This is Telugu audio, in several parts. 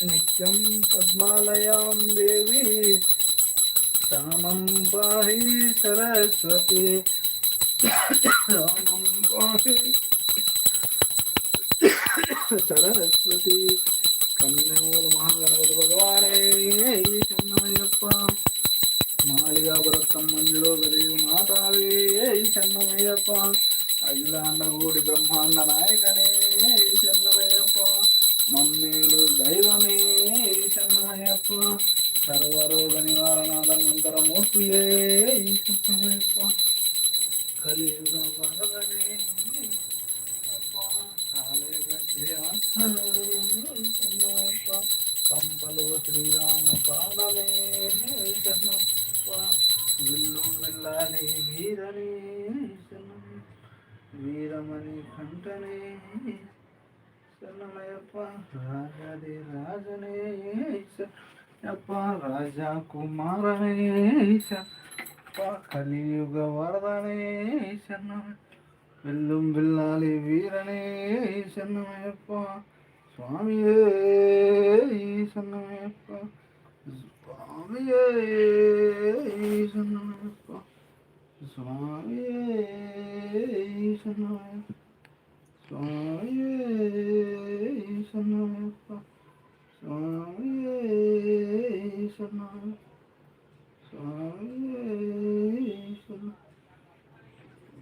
నిత్యం పద్మాలయాం దేవి రామం పాహి సరస్వతి రామం పాహి సరస్వతి కన్యమూల మహాగణపతి భగవానే శరణమయ్యప్ప మాలిగాపురత్తం మంజులో గరీవు మాతావే శరణమయ్యప్ప అఖిలాండగూడి బ్రహ్మాండ నాయకనే శరణమయ్యప్ప మమ్మేలు దైవమే శరణమయ్యప్ప సర్వరోగ నివారణాదంతరమూర్తియే శరణమయ్యప్ప కలియుగ వరదనే కంపలో శ్రీరామ పాదమే విల్లు వెళ్ళాలి వీరని వీరమణి కంటనే శరణమయ్యప్ప రాజాది రాజనే అప్ప రాజా కుమారనే కలియుగ వరదనే శరణమయ్య వెల్లుం వెళ్ళాలి వీరనే శరణమయ్యప్ప స్వామియే శరణమయ్యప్ప స్వామియే శరణమయ్యప్ప స్వామియే శరణమయ్యప్ప స్వామియే శరణమయ్యప్ప స్వామియే శరణమయ్యప్ప స్వామియే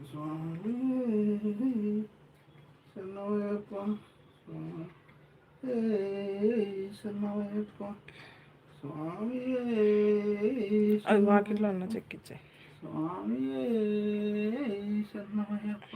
స్వామి శరణమయ్యప్ప శరణమయ్యప్ప స్వామి అది వాకిట్లో ఉన్న చెక్కిచ్చే స్వామి శరణమయ్యప్ప